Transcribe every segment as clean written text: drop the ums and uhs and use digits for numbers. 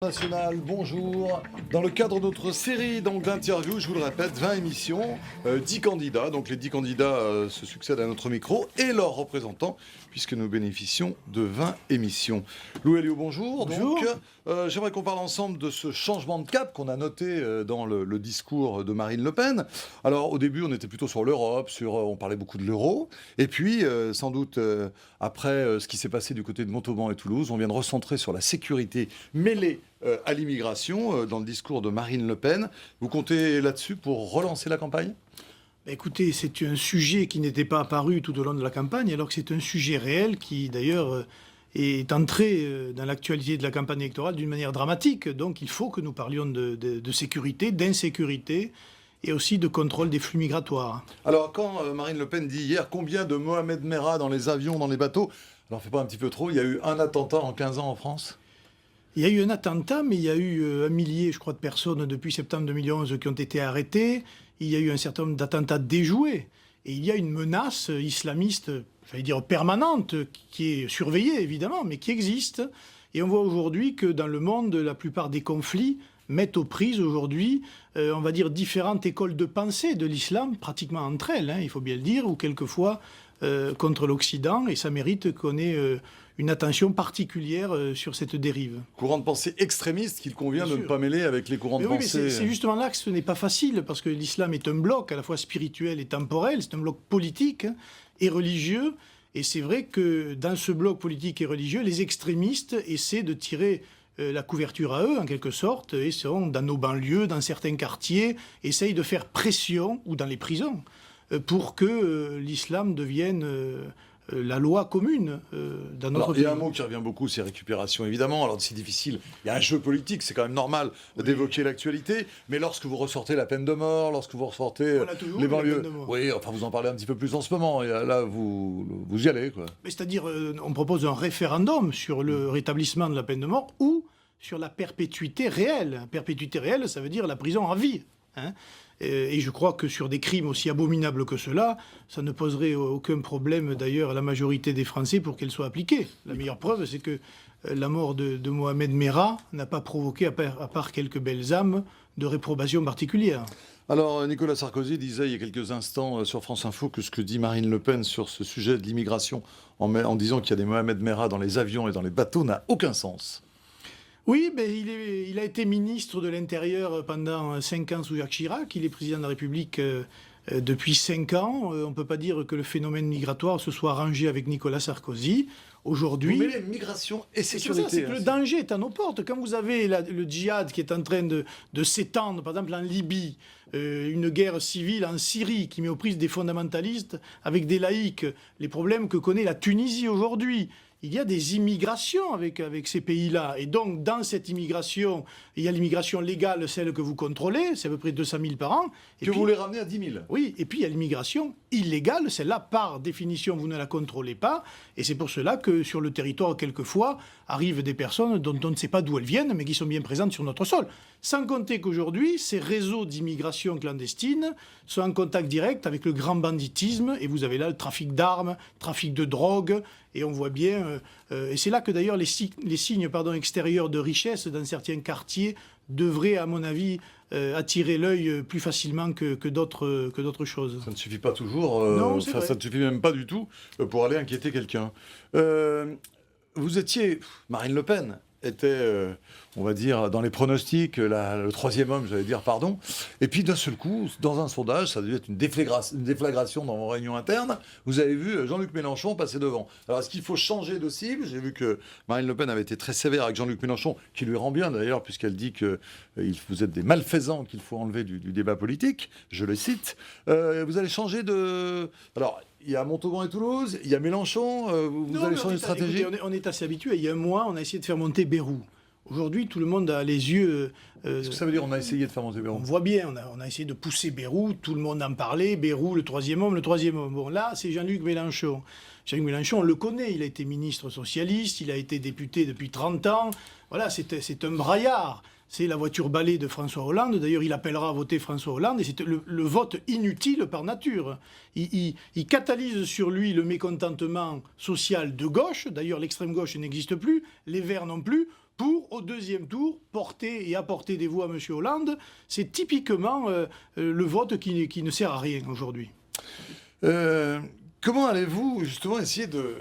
National, bonjour. Dans le cadre de notre série d'interviews, je vous le répète, 20 émissions, 10 candidats. Donc les 10 candidats se succèdent à notre micro et leurs représentants, puisque nous bénéficions de 20 émissions. Lou Elio, bonjour. Bonjour. Donc, j'aimerais qu'on parle ensemble de ce changement de cap qu'on a noté dans le discours de Marine Le Pen. Alors au début, on était plutôt sur l'Europe, on parlait beaucoup de l'euro. Et puis, sans doute, après ce qui s'est passé du côté de Montauban et Toulouse, on vient de recentrer sur la sécurité mêlée à l'immigration dans le discours de Marine Le Pen. Vous comptez là-dessus pour relancer la campagne ? Écoutez, c'est un sujet qui n'était pas apparu tout au long de la campagne, alors que c'est un sujet réel qui, d'ailleurs, est entré dans l'actualité de la campagne électorale d'une manière dramatique. Donc il faut que nous parlions de sécurité, d'insécurité et aussi de contrôle des flux migratoires. Alors, quand Marine Le Pen dit hier combien de Mohamed Merah dans les avions, dans les bateaux, alors fait pas un petit peu trop, il y a eu un attentat en 15 ans en France ? Il y a eu un attentat, mais il y a eu 1 millier, je crois, de personnes depuis septembre 2011 qui ont été arrêtées. Il y a eu un certain nombre d'attentats déjoués. Et il y a une menace islamiste, j'allais dire permanente, qui est surveillée, évidemment, mais qui existe. Et on voit aujourd'hui que dans le monde, la plupart des conflits mettent aux prises aujourd'hui, on va dire, différentes écoles de pensée de l'islam, pratiquement entre elles, il faut bien le dire, ou quelquefois contre l'Occident. Et ça mérite qu'on ait une attention particulière sur cette dérive. Courant de pensée extrémiste qu'il convient Bien de ne sûr. pas mêler avec les courants Mais de oui, mais pensée. c'est justement là que ce n'est pas facile, parce que l'islam est un bloc à la fois spirituel et temporel, c'est un bloc politique et religieux, et c'est vrai que dans ce bloc politique et religieux, les extrémistes essaient de tirer la couverture à eux, en quelque sorte, et sont dans nos banlieues, dans certains quartiers, essayent de faire pression, ou dans les prisons, pour que l'islam devienne la loi commune dans notre Alors, pays. il y a un mot qui revient beaucoup, c'est récupération, évidemment. Alors, c'est difficile. Il y a un jeu politique, c'est quand même normal d'évoquer l'actualité. Mais lorsque vous ressortez la peine de mort, lorsque vous ressortez On a toujours les eu la banlieues... peine de mort. Oui, enfin, vous en parlez un petit peu plus en ce moment. Et là, vous y allez, quoi. Mais c'est-à-dire, on propose un référendum sur le rétablissement de la peine de mort ou sur la perpétuité réelle. Perpétuité réelle, ça veut dire la prison à vie. Et je crois que sur des crimes aussi abominables que cela, ça ne poserait aucun problème d'ailleurs à la majorité des Français pour qu'elle soit appliquée. La meilleure preuve, c'est que la mort de Mohamed Merah n'a pas provoqué, à part quelques belles âmes, de réprobation particulière. Alors, Nicolas Sarkozy disait il y a quelques instants sur France Info que ce que dit Marine Le Pen sur ce sujet de l'immigration, en disant qu'il y a des Mohamed Merah dans les avions et dans les bateaux, n'a aucun sens. Oui, mais il a été ministre de l'Intérieur pendant 5 ans sous Jacques Chirac. Il est président de la République depuis 5 ans. On ne peut pas dire que le phénomène migratoire se soit arrangé avec Nicolas Sarkozy. Aujourd'hui, Vous mêlez migration et sécurité. c'est que le danger est à nos portes. Quand vous avez le djihad qui est en train de s'étendre, par exemple en Libye, une guerre civile en Syrie qui met aux prises des fondamentalistes avec des laïcs, les problèmes que connaît la Tunisie aujourd'hui, il y a des immigrations avec ces pays-là. Et donc, dans cette immigration, il y a l'immigration légale, celle que vous contrôlez, c'est à peu près 200 000 par an. Et Que puis, vous les ramenez à 10 000. oui, et puis il y a l'immigration illégale, celle-là, par définition, vous ne la contrôlez pas. Et c'est pour cela que sur le territoire, quelquefois, arrivent des personnes dont on ne sait pas d'où elles viennent, mais qui sont bien présentes sur notre sol. Sans compter qu'aujourd'hui, ces réseaux d'immigration clandestine sont en contact direct avec le grand banditisme. Et vous avez là le trafic d'armes, trafic de drogue. Et on voit bien... et c'est là que d'ailleurs les signes extérieurs de richesse dans certains quartiers devraient, à mon avis, attirer l'œil plus facilement que d'autres choses. Ça ne suffit pas toujours, Non, c'est vrai. ça ne suffit même pas du tout pour aller inquiéter quelqu'un. Vous étiez, Marine Le Pen était, on va dire, dans les pronostics, le troisième homme, j'allais dire, pardon. Et puis d'un seul coup, dans un sondage, ça devait être une déflagration dans vos réunions internes, vous avez vu Jean-Luc Mélenchon passer devant. Alors est-ce qu'il faut changer de cible ? J'ai vu que Marine Le Pen avait été très sévère avec Jean-Luc Mélenchon, qui lui rend bien d'ailleurs, puisqu'elle dit que vous êtes des malfaisants qu'il faut enlever du débat politique, je le cite. Vous allez changer de... Alors, il y a Montauban et Toulouse, il y a Mélenchon, vous allez changer de stratégie ? Écoutez, on est assez habitué. Il y a un mois, on a essayé de faire monter Bayrou. Aujourd'hui, tout le monde a les yeux... Qu'est-ce que ça veut dire, on a essayé de faire monter On Bayrou ? voit bien, on a essayé de pousser Bayrou, tout le monde en parlait, Bayrou, le troisième homme. Bon, là, c'est Jean-Luc Mélenchon. Jean-Luc Mélenchon, on le connaît, il a été ministre socialiste, il a été député depuis 30 ans. Voilà, c'est un braillard. C'est la voiture balai de François Hollande. D'ailleurs, il appellera à voter François Hollande. Et c'est le vote inutile par nature. Il catalyse sur lui le mécontentement social de gauche. D'ailleurs, l'extrême gauche n'existe plus. Les Verts non plus. pour, au deuxième tour, porter et apporter des voix à M. Hollande. C'est typiquement le vote qui ne sert à rien aujourd'hui. Comment allez-vous justement essayer de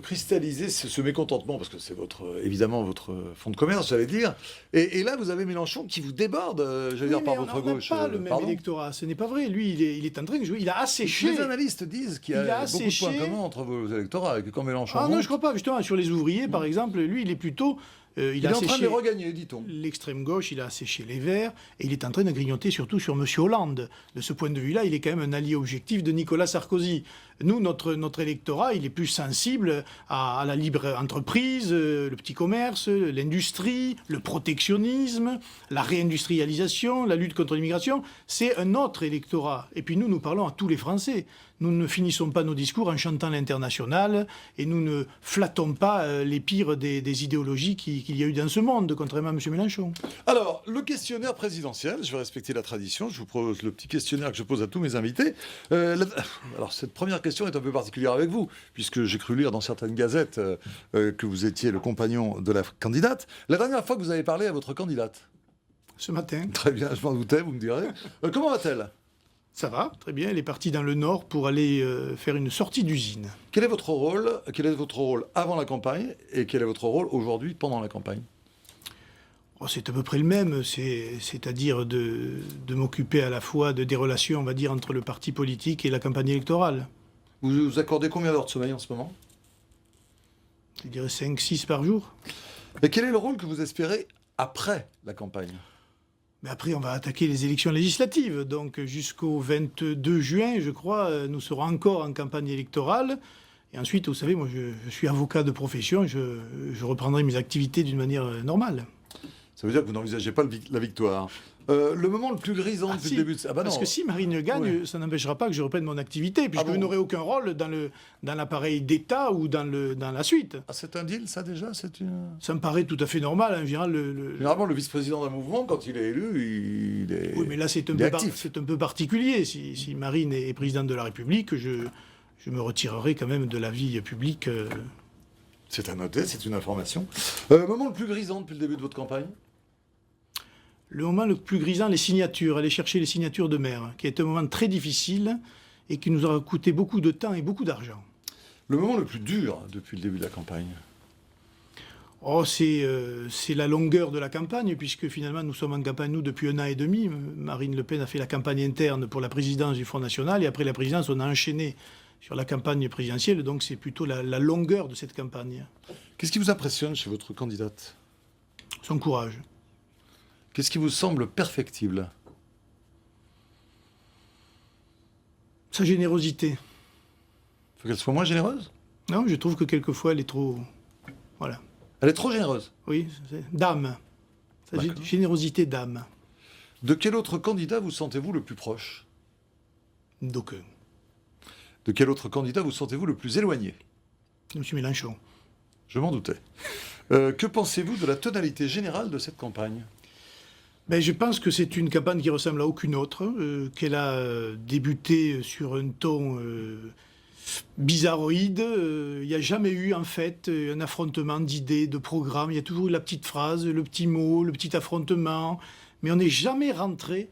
cristalliser ce mécontentement, parce que c'est évidemment votre fonds de commerce, j'allais dire, et là vous avez Mélenchon qui vous déborde, par votre gauche. On n'a pas le même électorat, ce n'est pas vrai. Lui, il est en train de jouer, il a asséché. Les analystes disent qu'il y a beaucoup de points communs entre vos électorats, et que quand Mélenchon monte... non, je ne crois pas. Justement, sur les ouvriers, par exemple, lui, il est plutôt... il est en train de les regagner, dit-on. L'extrême gauche, il a asséché les Verts, et il est en train de grignoter surtout sur M. Hollande. De ce point de vue-là, il est quand même un allié objectif de Nicolas Sarkozy. Nous, notre électorat, il est plus sensible à la libre entreprise, le petit commerce, l'industrie, le protectionnisme, la réindustrialisation, la lutte contre l'immigration. C'est un autre électorat. Et puis nous parlons à tous les Français. Nous ne finissons pas nos discours en chantant l'international et nous ne flattons pas les pires des idéologies qu'il y a eu dans ce monde, contrairement à M. Mélenchon. Alors, le questionnaire présidentiel, je vais respecter la tradition, je vous propose le petit questionnaire que je pose à tous mes invités. Alors, cette première question est un peu particulière avec vous, puisque j'ai cru lire dans certaines gazettes que vous étiez le compagnon de la candidate. La dernière fois que vous avez parlé à votre candidate? Ce matin. Très bien, je m'en doutais, vous me direz. Comment va-t-elle? Ça va, très bien. Elle est partie dans le Nord pour aller faire une sortie d'usine. Quel est votre rôle avant la campagne et quel est votre rôle aujourd'hui pendant la campagne? C'est à peu près le même, c'est-à-dire de m'occuper à la fois des relations, on va dire, entre le parti politique et la campagne électorale. Vous accordez combien d'heures de sommeil en ce moment? Je dirais 5-6 par jour. Et quel est le rôle que vous espérez après la campagne? Mais après, on va attaquer les élections législatives. Donc jusqu'au 22 juin, je crois, nous serons encore en campagne électorale. Et ensuite, vous savez, moi, je suis avocat de profession. Je reprendrai mes activités d'une manière normale. Ça veut dire que vous n'envisagez pas la victoire. Le moment le plus grisant depuis le début de... Parce que si Marine gagne, ça n'empêchera pas que je reprenne mon activité, puisque je n'aurai aucun rôle dans l'appareil d'État ou dans la suite. Ah, c'est un deal, ça, déjà? Ça me paraît tout à fait normal. Hein, Généralement, le vice-président d'un mouvement, quand il est élu, il est Oui, mais là, c'est un peu particulier. Si Marine est présidente de la République, je me retirerai quand même de la vie publique. C'est à noter, c'est une information. Moment le plus grisant depuis le début de votre campagne? Le moment le plus grisant, les signatures, aller chercher les signatures de maire, qui est un moment très difficile et qui nous aura coûté beaucoup de temps et beaucoup d'argent. Le moment le plus dur depuis le début de la campagne? C'est la longueur de la campagne, puisque finalement nous sommes en campagne, nous, depuis 1 an et demi. Marine Le Pen a fait la campagne interne pour la présidence du Front National, et après la présidence, on a enchaîné sur la campagne présidentielle, donc c'est plutôt la longueur de cette campagne. Qu'est-ce qui vous impressionne chez votre candidate? Son courage. Qu'est-ce qui vous semble perfectible? Sa générosité. Il faut qu'elle soit moins généreuse? Non, je trouve que quelquefois elle est trop... Voilà. Elle est trop généreuse? Oui, d'âme. Sa générosité d'âme. De quel autre candidat vous sentez-vous le plus proche? D'aucun. De quel autre candidat vous sentez-vous le plus éloigné? M. Mélenchon. Je m'en doutais. Que pensez-vous de la tonalité générale de cette campagne? Je pense que c'est une campagne qui ressemble à aucune autre, qu'elle a débuté sur un ton bizarroïde. Il n'y a jamais eu, en fait, un affrontement d'idées, de programmes. Il y a toujours eu la petite phrase, le petit mot, le petit affrontement. Mais on n'est jamais rentré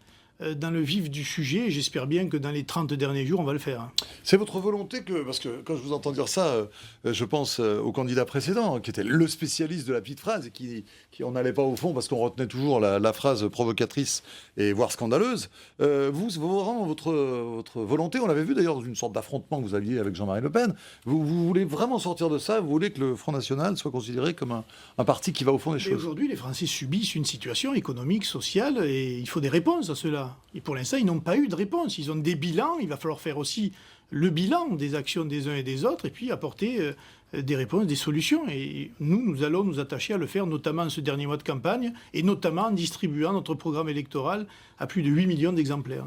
dans le vif du sujet. Et j'espère bien que dans les 30 derniers jours, on va le faire. C'est votre volonté parce que quand je vous entends dire ça, je pense au candidat précédent, qui était le spécialiste de la petite phrase, et qui on n'allait pas au fond parce qu'on retenait toujours la phrase provocatrice et voire scandaleuse. Vous, vraiment, votre volonté, on l'avait vu d'ailleurs dans une sorte d'affrontement que vous aviez avec Jean-Marie Le Pen, vous voulez vraiment sortir de ça, vous voulez que le Front National soit considéré comme un parti qui va au fond des choses. Aujourd'hui, les Français subissent une situation économique, sociale, et il faut des réponses à cela. Et pour l'instant, ils n'ont pas eu de réponse. Ils ont des bilans, il va falloir faire aussi le bilan des actions des uns et des autres, et puis apporter des réponses, des solutions. Et nous allons nous attacher à le faire, notamment ce dernier mois de campagne, et notamment en distribuant notre programme électoral à plus de 8 millions d'exemplaires.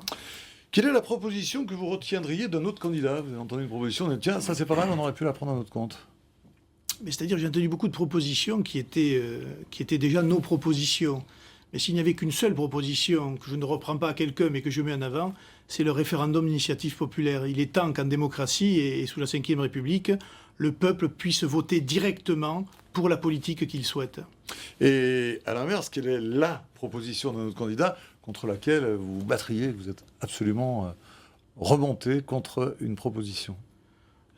Quelle est la proposition que vous retiendriez d'un autre candidat? Vous avez entendu une proposition, tiens, ça c'est pas mal, on aurait pu la prendre à notre compte. Mais c'est-à-dire, j'ai entendu beaucoup de propositions qui étaient déjà nos propositions. Mais s'il n'y avait qu'une seule proposition, que je ne reprends pas à quelqu'un, mais que je mets en avant, c'est le référendum d'initiative populaire. Il est temps qu'en démocratie et sous la Ve République, le peuple puisse voter directement pour la politique qu'il souhaite. Et à l'inverse, quelle est la proposition de notre candidat contre laquelle vous vous battriez? Vous êtes absolument remonté contre une proposition.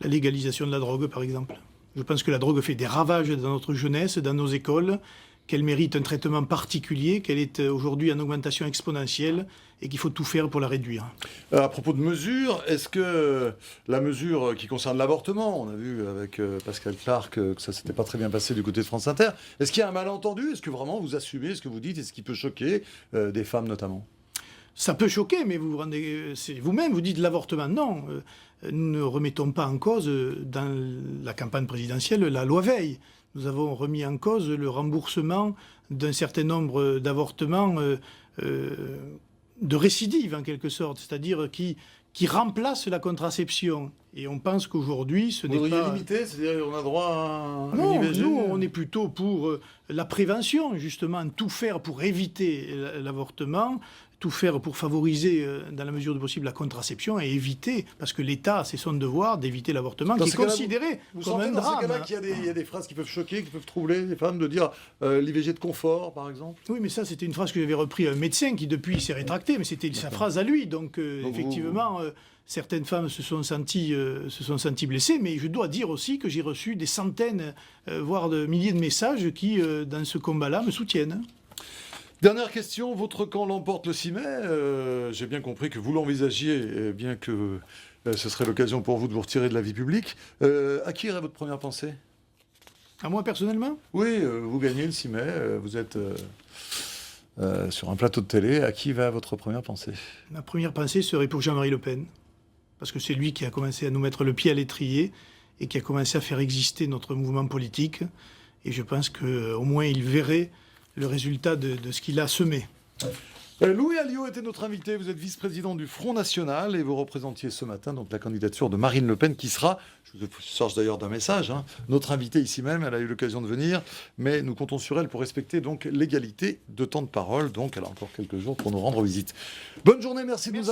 La légalisation de la drogue, par exemple. Je pense que la drogue fait des ravages dans notre jeunesse, dans nos écoles, qu'elle mérite un traitement particulier, qu'elle est aujourd'hui en augmentation exponentielle et qu'il faut tout faire pour la réduire. À propos de mesures, est-ce que la mesure qui concerne l'avortement, on a vu avec Pascal Clark que ça s'était pas très bien passé du côté de France Inter, est-ce qu'il y a un malentendu? Est-ce que vraiment vous assumez ce que vous dites et ce qui peut choquer des femmes notamment? Ça peut choquer, mais vous vous-même, vous dites l'avortement. Non, nous ne remettons pas en cause, dans la campagne présidentielle, la loi Veil. Nous avons remis en cause le remboursement d'un certain nombre d'avortements de récidive, en quelque sorte, c'est-à-dire qui remplacent la contraception. Et on pense qu'aujourd'hui, ce n'est pas... Vous voudriez limiter, c'est-à-dire qu'on a droit à non, une IVG? nous, on est plutôt pour la prévention, justement, tout faire pour éviter l'avortement, tout faire pour favoriser, dans la mesure du possible, la contraception et éviter, parce que l'État, c'est son devoir d'éviter l'avortement, qui est considéré comme un drame. Dans ces cas-là qu'il y a des phrases qui peuvent choquer, qui peuvent troubler les femmes, de dire l'IVG de confort, par exemple? Oui, mais ça, c'était une phrase que j'avais repris à un médecin qui, depuis, s'est rétracté, mais c'était sa phrase à lui. Donc effectivement, certaines femmes se sont senties blessées, mais je dois dire aussi que j'ai reçu des centaines, voire de milliers de messages qui, dans ce combat-là, me soutiennent. Dernière question, votre camp l'emporte le 6 mai. J'ai bien compris que vous l'envisagiez, bien que ce serait l'occasion pour vous de vous retirer de la vie publique. À qui irait votre première pensée? À moi, personnellement? Oui, vous gagnez le 6 mai, vous êtes sur un plateau de télé. À qui va votre première pensée? Ma première pensée serait pour Jean-Marie Le Pen, parce que c'est lui qui a commencé à nous mettre le pied à l'étrier et qui a commencé à faire exister notre mouvement politique. Et je pense qu'au moins il verrait le résultat de ce qu'il a semé. Louis Alliot était notre invité. Vous êtes vice-président du Front National et vous représentiez ce matin donc la candidature de Marine Le Pen qui sera, je vous charge d'ailleurs d'un message, notre invitée ici même. Elle a eu l'occasion de venir, mais nous comptons sur elle pour respecter donc l'égalité de temps de parole. Donc elle a encore quelques jours pour nous rendre visite. Bonne journée, merci de nous avoir